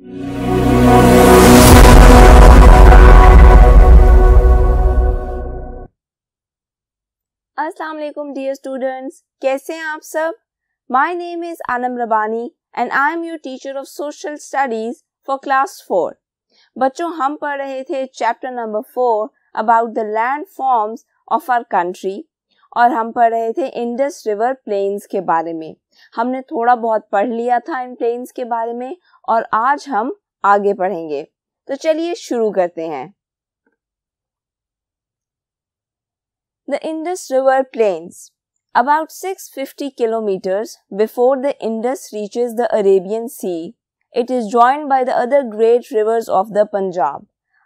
अस्सलाम वालेकुम dear students, कैसे हैं आप सब? My name is Anam Rabbani and I am your teacher of social studies for class 4। बच्चों, हम पढ़ रहे थे chapter number 4 about the land forms of our country और हम पढ़ रहे थे इंडस रिवर प्लेन्स के बारे में। हमने थोड़ा बहुत पढ़ लिया था इन प्लेन्स के बारे में और आज हम आगे पढ़ेंगे। तो चलिए शुरू करते हैं। The Indus River Plains. About 650 kilometers before the Indus reaches the Arabian Sea, it is joined by the other great rivers of the Punjab.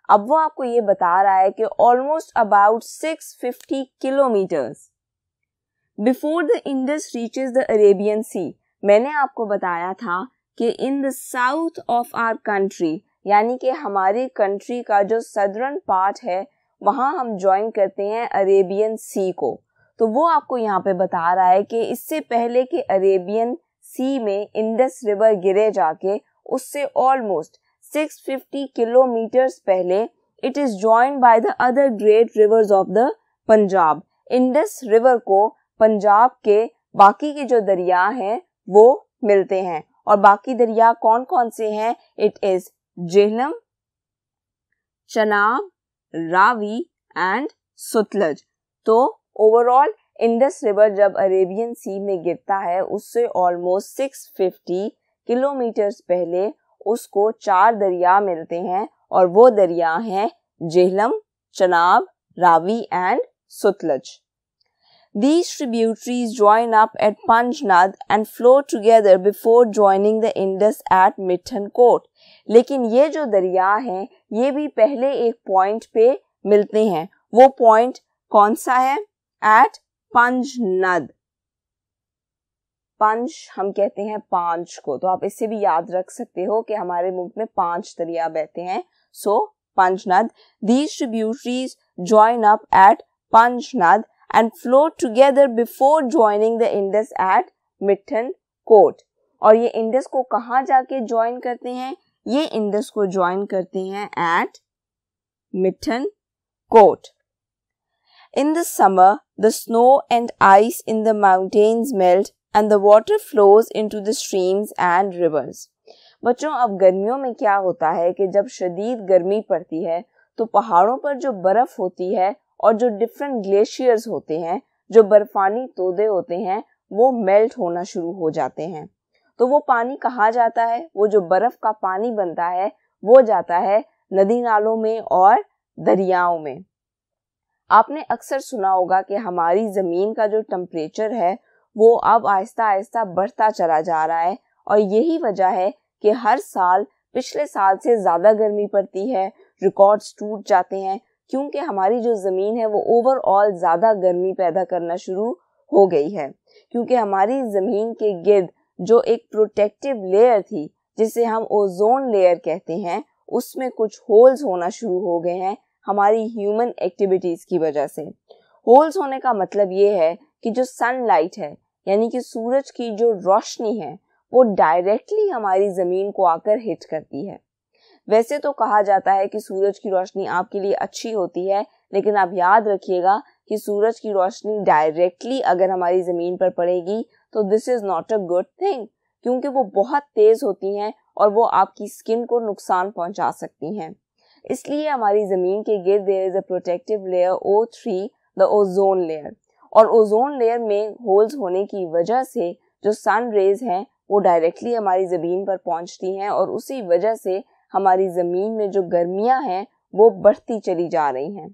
अब वो आपको ये बता रहा है कि almost about 650 kilometers before the Indus reaches the Arabian Sea. मैंने आपको बताया था कि in the south of our country, यानी कि हमारी कंट्री का जो सदर्न पार्ट है वहां हम ज्वाइन करते हैं अरेबियन सी को। तो वो आपको यहाँ पे बता रहा है कि इससे पहले कि अरेबियन सी में इंडस रिवर गिरे जाके उससे ऑलमोस्ट 650 किलोमीटर्स पहले it is joined by the other great reverse of the Punjab. Indus river को पंजाब के बाकी के जो दरिया हैं वो मिलते हैं। और बाकी दरिया कौन कौन से हैं? It is Jhelum, Chenab, Ravi and Sutlej. तो ओवरऑल इंडस रिवर जब अरेबियन सी में गिरता है उससे ऑलमोस्ट 650 किलोमीटर्स पहले उसको 4 दरिया मिलते हैं और वो दरिया हैं Jhelum, Chenab, Ravi and Sutlej. These tributaries join up at Panjnad and flow together before joining the Indus at Mithankot. लेकिन ये जो दरिया हैं ये भी पहले एक पॉइंट पे मिलते हैं। वो पॉइंट कौन सा है? एट पंजनद। पंज हम कहते हैं 5 को, तो आप इससे भी याद रख सकते हो कि हमारे मुल्क में 5 दरिया बहते हैं। सो Panjnad. These tributaries join up at Panjnad and flow together before joining the Indus at Mithankot. और ये इंडस को कहाँ जाके ज्वाइन करते हैं? ये इंडस को ज्वाइन करते हैं eight मिथनकोट। In the summer, the snow and ice in the mountains melt and the water flows into the streams and rivers. बच्चों, अब गर्मियों में क्या होता है कि जब शदीद गर्मी पड़ती है तो पहाड़ों पर जो बर्फ होती है और जो डिफरेंट ग्लेशियर्स होते हैं, जो बर्फानी तोदे होते हैं, वो मेल्ट होना शुरू हो जाते हैं। तो वो पानी कहाँ जाता है? वो जो बर्फ का पानी बनता है वो जाता है नदी नालों में और दरियाओं में। आपने अक्सर सुना होगा कि हमारी ज़मीन का जो टेम्परेचर है वो अब आहिस्ता आहिस्ता बढ़ता चला जा रहा है और यही वजह है कि हर साल पिछले साल से ज़्यादा गर्मी पड़ती है, रिकॉर्ड्स टूट जाते हैं क्योंकि हमारी जो ज़मीन है वो ओवरऑल ज़्यादा गर्मी पैदा करना शुरू हो गई है। क्योंकि हमारी ज़मीन के गिर्द जो एक प्रोटेक्टिव लेयर थी जिसे हम ओजोन लेयर कहते हैं, उसमें कुछ होल्स होना शुरू हो गए हैं हमारी ह्यूमन एक्टिविटीज़ की वजह से। होल्स होने का मतलब ये है कि जो सनलाइट है यानी कि सूरज की जो रोशनी है वो डायरेक्टली हमारी ज़मीन को आकर हिट करती है। वैसे तो कहा जाता है कि सूरज की रोशनी आपके लिए अच्छी होती है, लेकिन आप याद रखिएगा कि सूरज की रोशनी डायरेक्टली अगर हमारी ज़मीन पर पड़ेगी तो this is not a good thing, क्योंकि वो बहुत तेज़ होती हैं और वो आपकी स्किन को नुकसान पहुंचा सकती हैं। इसलिए हमारी ज़मीन के गिर्द there is a protective layer O3, the ozone layer. और ओजोन लेयर में होल्स होने की वजह से जो सन रेज हैं वो डायरेक्टली हमारी ज़मीन पर पहुंचती हैं और उसी वजह से हमारी ज़मीन में जो गर्मियां हैं वो बढ़ती चली जा रही हैं।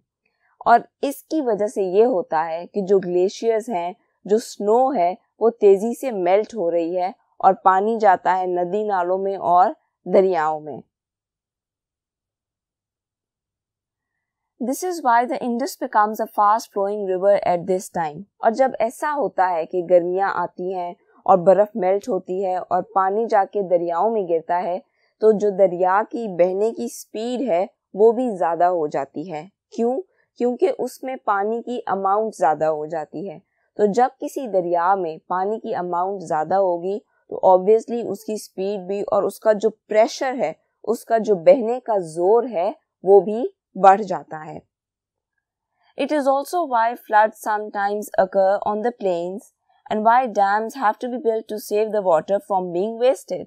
और इसकी वजह से ये होता है कि जो ग्लेशियर्स हैं, जो स्नो है, वो तेज़ी से मेल्ट हो रही है और पानी जाता है नदी नालों में और दरियाओं में। This is why the Indus becomes a fast flowing river at this time. और जब ऐसा होता है कि गर्मियाँ आती हैं और बर्फ मेल्ट होती है और पानी जाके दरियाओं में गिरता है तो जो दरिया की बहने की स्पीड है वो भी ज़्यादा हो जाती है। क्यों? क्योंकि उसमें पानी की अमाउंट ज़्यादा हो जाती है। तो जब किसी दरिया में पानी की अमाउंट ज़्यादा होगी तो ऑब्वियसली उसकी स्पीड भी और उसका जो प्रेशर है उसका जो बहने का जोर है वो भी बढ़ जाता है. It is also why floods sometimes occur on the plains and why dams have to be built to save the water from being wasted.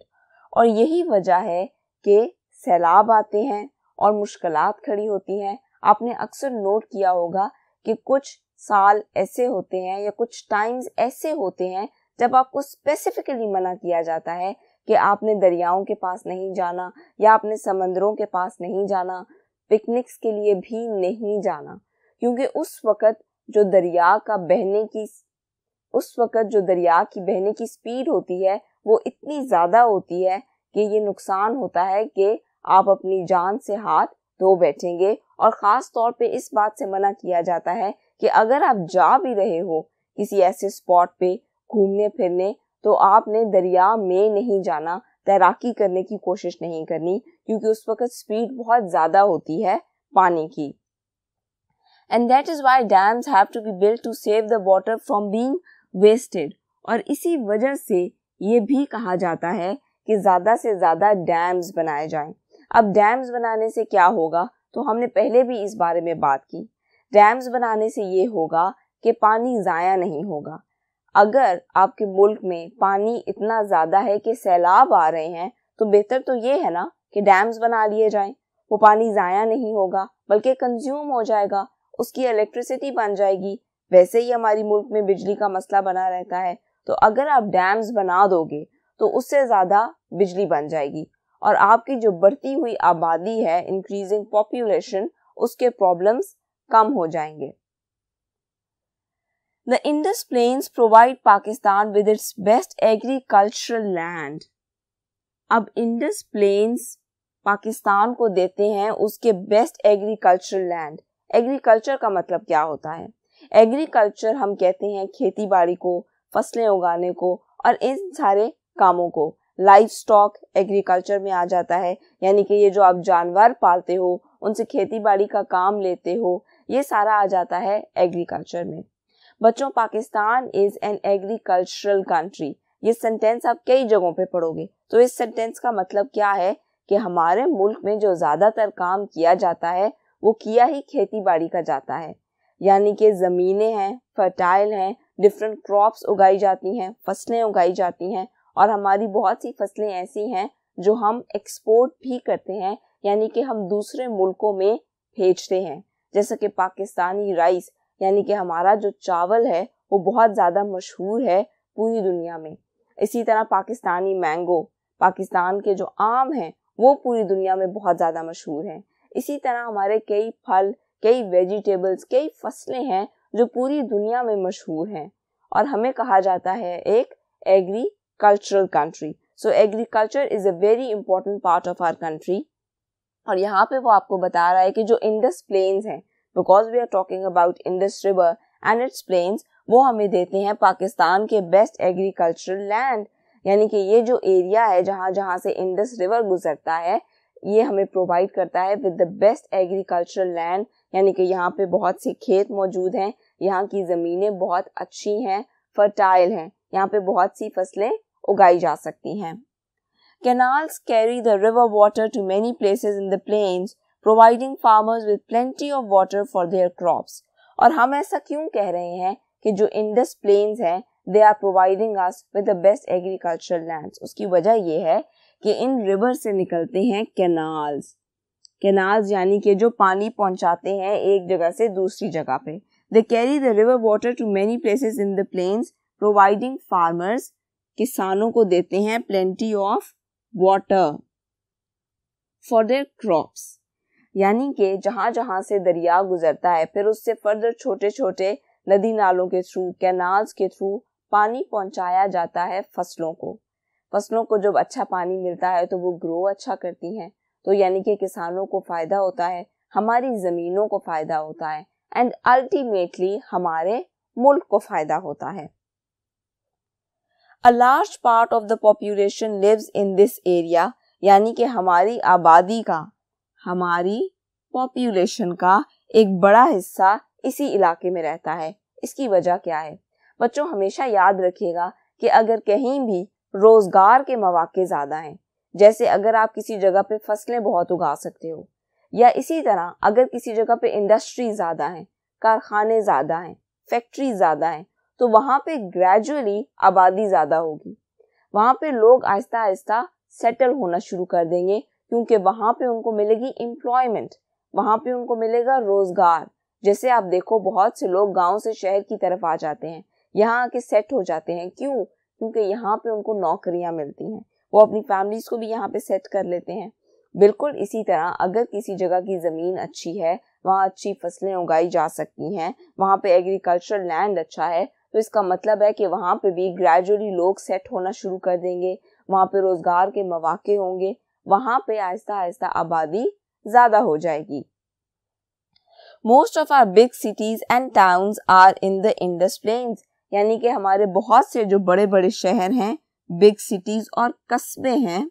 और यही वजह है कि सैलाब आते हैं और मुश्किलात खड़ी होती हैं. आपने अक्सर नोट किया होगा कि कुछ साल ऐसे होते हैं या कुछ टाइम्स ऐसे होते हैं जब आपको स्पेसिफिकली मना किया जाता है कि आपने दरियाओं के पास नहीं जाना या आपने समंदरों के पास नहीं जाना, पिकनिक्स के लिए भी नहीं जाना, क्योंकि उस वक़्त जो दरिया की बहने की स्पीड होती है वो इतनी ज़्यादा होती है कि ये नुकसान होता है कि आप अपनी जान से हाथ धो बैठेंगे. और ख़ास तौर पे इस बात से मना किया जाता है कि अगर आप जा भी रहे हो किसी ऐसे स्पॉट पे घूमने फिरने तो आपने दरिया में नहीं जाना, तैराकी करने की कोशिश नहीं करनी, क्योंकि उस वक़्त स्पीड बहुत ज़्यादा होती है पानी की. And that is why dams have to be built to save the water from being wasted. और इसी वजह से ये भी कहा जाता है कि ज़्यादा से ज़्यादा डैम्स बनाए जाएं. अब डैम्स बनाने से क्या होगा, तो हमने पहले भी इस बारे में बात की. डैम्स बनाने से ये होगा कि पानी ज़ाया नहीं होगा. अगर आपके मुल्क में पानी इतना ज़्यादा है कि सैलाब आ रहे हैं तो बेहतर तो ये है ना कि डैम्स बना लिए जाएं. वो पानी ज़ाया नहीं होगा बल्कि कंज्यूम हो जाएगा, उसकी इलेक्ट्रिसिटी बन जाएगी. वैसे ही हमारी मुल्क में बिजली का मसला बना रहता है, तो अगर आप डैम्स बना दोगे तो उससे ज़्यादा बिजली बन जाएगी और आपकी जो बढ़ती हुई आबादी है, इंक्रीजिंग पॉपुलेशन, उसके प्रॉब्लम्स कम हो जाएंगे. The Indus Plains provide Pakistan with its best agricultural land. अब इंडस प्लेन्स पाकिस्तान को देते हैं उसके बेस्ट एग्रीकल्चरल लैंड. एग्रीकल्चर का मतलब क्या होता है? एग्रीकल्चर हम कहते हैं खेती बाड़ी को, फसलें उगाने को और इन सारे कामों को. लाइफ स्टॉक एग्रीकल्चर में आ जाता है, यानी कि ये जो आप जानवर पालते हो, उनसे खेती बाड़ी का काम लेते हो, ये सारा आ जाता है एग्रीकल्चर में. बच्चों, Pakistan is an agricultural country. ये सेंटेंस आप कई जगहों पे पढ़ोगे. तो इस सेंटेंस का मतलब क्या है कि हमारे मुल्क में जो ज़्यादातर काम किया जाता है वो किया ही खेती बाड़ी का जाता है. यानी कि ज़मीनें हैं, फर्टाइल हैं, डिफरेंट क्रॉप्स उगाई जाती हैं, फसलें उगाई जाती हैं और हमारी बहुत सी फसलें ऐसी हैं जो हम एक्सपोर्ट भी करते हैं, यानी कि हम दूसरे मुल्कों में भेजते हैं. जैसे कि पाकिस्तानी राइस, यानी कि हमारा जो चावल है वो बहुत ज़्यादा मशहूर है पूरी दुनिया में. इसी तरह पाकिस्तानी मैंगो, पाकिस्तान के जो आम हैं वो पूरी दुनिया में बहुत ज़्यादा मशहूर हैं. इसी तरह हमारे कई फल, कई वेजिटेबल्स, कई फसलें हैं जो पूरी दुनिया में मशहूर हैं और हमें कहा जाता है एक agricultural country. So agriculture is a very important part of our country. और यहाँ पे वो आपको बता रहा है कि जो इंडस प्लेन्स हैं, because we are talking about Indus river and its plains, वो हमें देते हैं पाकिस्तान के बेस्ट एग्रीकल्चरल लैंड. यानी कि ये जो एरिया है जहाँ जहाँ से इंडस रिवर गुजरता है, ये हमें प्रोवाइड करता है with the best agricultural land. यानी कि यहाँ पे बहुत से खेत मौजूद हैं, यहाँ की ज़मीनें बहुत अच्छी हैं, फर्टाइल हैं, यहाँ पे बहुत सी फसलें उगाई जा सकती हैं. Canals carry the river water to many places in the plains, providing farmers with plenty of water for their crops. और हम ऐसा क्यों कह रहे हैं कि जो इंडस प्लेन्स हैं, they are providing us with the best agricultural lands? उसकी वजह ये है कि इन रिवर से निकलते हैं कैनाल्स. कैनाल्स यानी कि जो पानी पहुंचाते हैं एक जगह से दूसरी जगह पे. They carry the river water to many places in the plains, providing farmers, किसानों को देते हैं plenty of water for their crops. यानी कि जहाँ जहाँ से दरिया गुजरता है फिर उससे फर्दर छोटे छोटे नदी नालों के थ्रू, कैनाल्स के थ्रू पानी पहुंचाया जाता है फसलों को. फसलों को जब अच्छा पानी मिलता है तो वो ग्रो अच्छा करती हैं, तो यानी कि किसानों को फ़ायदा होता है, हमारी ज़मीनों को फ़ायदा होता है एंड अल्टीमेटली हमारे मुल्क को फ़ायदा होता है. A large part of the population lives in this area, यानी कि हमारी आबादी का, हमारी पॉपुलेशन का एक बड़ा हिस्सा इसी इलाके में रहता है. इसकी वजह क्या है? बच्चों, हमेशा याद रखिएगा कि अगर कहीं भी रोज़गार के मौके ज़्यादा हैं, जैसे अगर आप किसी जगह पे फसलें बहुत उगा सकते हो, या इसी तरह अगर किसी जगह पे इंडस्ट्री ज़्यादा हैं, कारखाने ज़्यादा हैं, फैक्ट्री ज़्यादा हैं, तो वहाँ पे ग्रेजुअली आबादी ज़्यादा होगी। वहाँ पे लोग आहिस्ता आहिस्ता सेटल होना शुरू कर देंगे, क्योंकि वहाँ पे उनको मिलेगी एम्प्लॉयमेंट, वहाँ पे उनको मिलेगा रोजगार। जैसे आप देखो बहुत से लोग गांव से शहर की तरफ आ जाते हैं, यहाँ आके सेट हो जाते हैं। क्यों? क्योंकि यहाँ पे उनको नौकरियां मिलती हैं, वो अपनी फैमिलीज को भी यहाँ पे सेट कर लेते हैं। बिल्कुल इसी तरह अगर किसी जगह की ज़मीन अच्छी है, वहाँ अच्छी फसलें उगाई जा सकती हैं, वहाँ पे एग्रीकल्चरल लैंड अच्छा है, तो इसका मतलब है कि वहाँ पे भी ग्रेजुअली लोग सेट होना शुरू कर देंगे, वहाँ पे रोजगार के मौके होंगे, वहाँ पे आहिस्ता आहिस्ता आबादी ज़्यादा हो जाएगी। Most of our big cities and towns are in the Indus Plains, यानी कि हमारे बहुत से जो बड़े बड़े शहर हैं, बिग सिटीज और कस्बे हैं,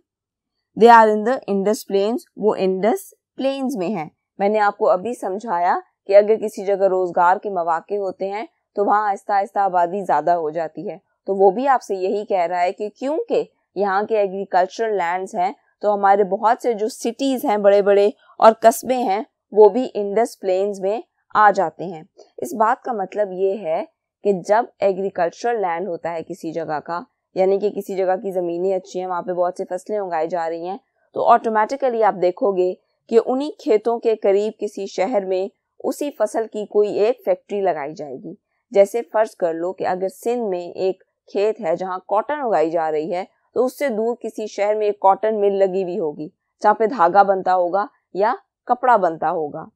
they are in the Indus plains, वो इंडस प्लेन्स में हैं। मैंने आपको अभी समझाया कि अगर किसी जगह रोजगार के मौके होते हैं तो वहाँ आहिस्ता आहिस्ता आबादी ज़्यादा हो जाती है। तो वो भी आपसे यही कह रहा है कि क्योंकि यहाँ के एग्रीकल्चरल लैंड्स हैं, तो हमारे बहुत से जो सिटीज़ हैं बड़े बड़े और कस्बे हैं, वो भी इंडस प्लेन्स में आ जाते हैं। इस बात का मतलब ये है कि जब एग्रीकल्चरल लैंड होता है किसी जगह का, यानी कि किसी जगह की ज़मीनें अच्छी हैं, वहाँ पे बहुत सी फसलें उगाई जा रही हैं, तो ऑटोमेटिकली आप देखोगे कि उन्हीं खेतों के करीब किसी शहर में उसी फसल की कोई एक फैक्ट्री लगाई जाएगी। जैसे फर्ज कर लो कि अगर सिंध में एक खेत है जहाँ कॉटन उगाई जा रही है, तो उससे दूर किसी शहर में एक कॉटन मिल लगी हुई होगी जहाँ पे धागा बनता होगा या कपड़ा बनता होगा।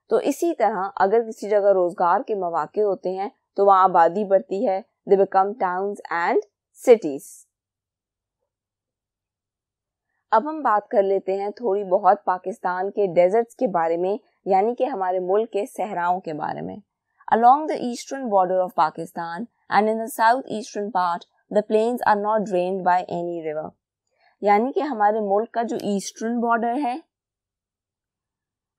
तो इसी तरह अगर किसी जगह रोजगार के मौके होते हैं तो वहाँ आबादी बढ़ती है, they become towns and cities. अब हम बात कर लेते हैं थोड़ी बहुत पाकिस्तान के डेजर्ट्स के बारे में, यानी कि हमारे मुल्क के सहराओं के बारे में। Along the eastern border of Pakistan and in the southeastern part, the plains are not drained by any river. यानी कि हमारे मुल्क का जो ईस्टर्न बॉर्डर है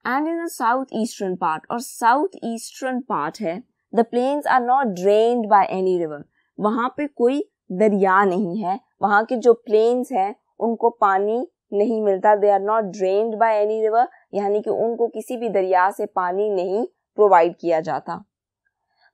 and in the southeastern part और southeastern part है, the plains are not drained by any river. वहाँ पे कोई दरिया नहीं है, वहाँ के जो plains हैं उनको पानी नहीं मिलता, they are not drained by any river, यानी कि उनको किसी भी दरिया से पानी नहीं प्रोवाइड किया जाता।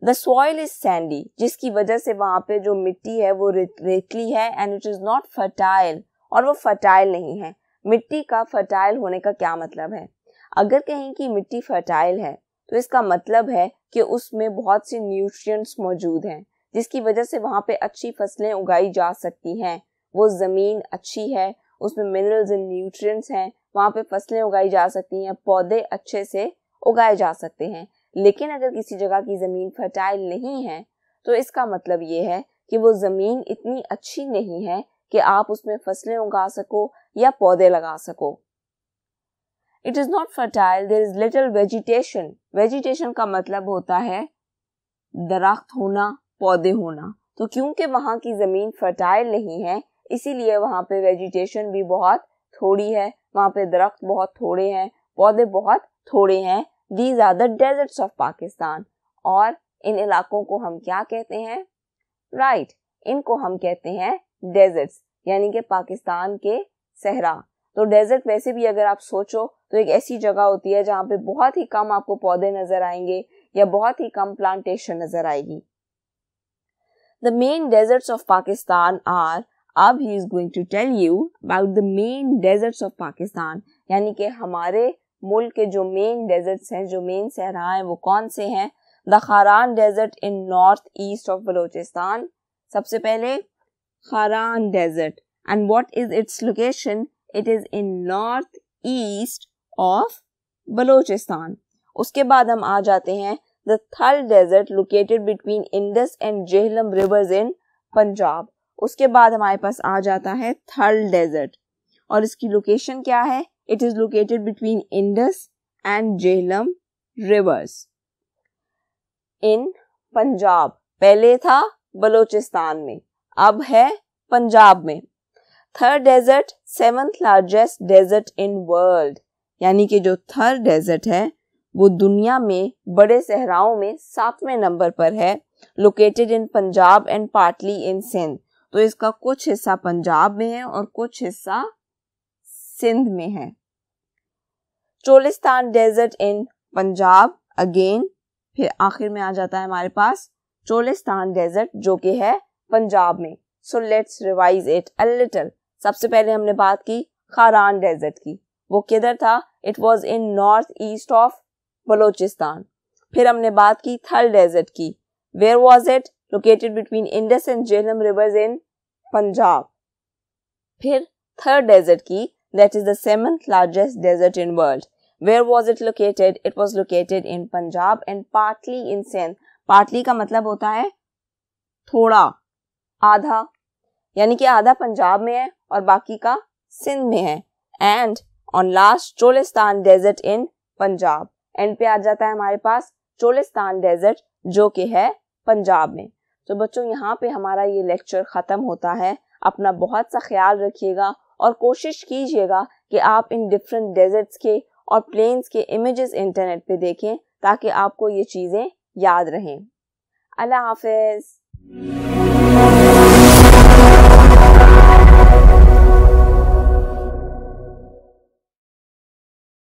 The soil is sandy, जिसकी वजह से वहाँ पे जो मिट्टी है वो रेतली है and it is not fertile, और वो फर्टाइल नहीं है। मिट्टी का फर्टाइल होने का क्या मतलब है? अगर कहीं की मिट्टी फर्टाइल है तो इसका मतलब है कि उसमें बहुत सी न्यूट्रिएंट्स मौजूद हैं, जिसकी वजह से वहाँ पे अच्छी फसलें उगाई जा सकती हैं। वो ज़मीन अच्छी है, उसमें मिनरल्स एंड न्यूट्रिएंट्स हैं, वहाँ पे फसलें उगाई जा सकती हैं, पौधे अच्छे से उगाए जा सकते हैं। लेकिन अगर किसी जगह की ज़मीन फर्टाइल नहीं है तो इसका मतलब ये है कि वो ज़मीन इतनी अच्छी नहीं है कि आप उसमें फसलें उगा सको या पौधे लगा सको। It is not fertile, there is little vegetation. Vegetation का मतलब होता है दरख्त होना, पौधे होना। तो क्योंकि वहाँ की ज़मीन फर्टाइल नहीं है, इसीलिए वहाँ पे वेजिटेशन भी बहुत थोड़ी है, वहाँ पे दरख्त बहुत थोड़े हैं, पौधे बहुत थोड़े हैं। These are the deserts of Pakistan. और इन इलाकों को हम क्या कहते हैं? Right, इनको हम कहते हैं डेजर्ट्स, यानी कि पाकिस्तान के सहरा। तो डेजर्ट वैसे भी अगर आप सोचो तो एक ऐसी जगह होती है जहाँ पे बहुत ही कम आपको पौधे नजर आएंगे या बहुत ही कम प्लांटेशन नजर आएगी। The main deserts of Pakistan are, अब he is going to tell you about the main deserts of Pakistan, यानी कि हमारे मुल्क के जो मेन डेजर्ट्स हैं, जो मेन सहरा हैं, वो कौन से हैं? The Kharan desert in north east of Balochistan. सबसे पहले Kharan desert, and what is its location? It is in north east of Balochistan. उसके बाद हम आ जाते हैं the Thal desert located between Indus and Jhelum rivers in Punjab. उसके बाद हमारे पास आ जाता है थल डेजर्ट, और इसकी लोकेशन क्या है? It is located between Indus and Jhelum rivers in Punjab. पहले था बलोचिस्तान में, अब है पंजाब में। Thar desert, 7th largest desert in world, यानी कि जो थर डेजर्ट है वो दुनिया में बड़े सहराओं में 7वें नंबर पर है, located in Punjab and partly in Sindh. तो इसका कुछ हिस्सा पंजाब में है और कुछ हिस्सा सिंध में है। Cholistan desert in Punjab again, फिर आखिर में आ जाता है हमारे पास चोलिस्तान डेजर्ट जो कि है पंजाब में। So let's revise it a little. सबसे पहले हमने बात की खारान डेजर्ट की, वो किधर था? It was in north east of Balochistan. फिर हमने बात की थल डेजर्ट की, where was it? Located between Indus and Jhelum rivers in Punjab. फिर थर्ड डेजर्ट की, that is the 7th largest desert in world, where was it located? It was located in Punjab and partly in Sindh. Partly का मतलब होता है थोड़ा, आधा, यानी कि आधा पंजाब में है और बाकी का सिंध में है। And on last Cholistan desert in Punjab, end पे आ जाता है हमारे पास चोलिस्तान डेजर्ट जो कि है पंजाब में। तो बच्चों यहाँ पे हमारा ये लेक्चर खत्म होता है। अपना बहुत सा ख्याल रखिएगा और कोशिश कीजिएगा कि आप इन डिफरेंट डेजर्ट्स के और प्लेन्स के इमेजेस इंटरनेट पे देखें ताकि आपको ये चीज़ें याद रहें। अल्लाह हाफिज़।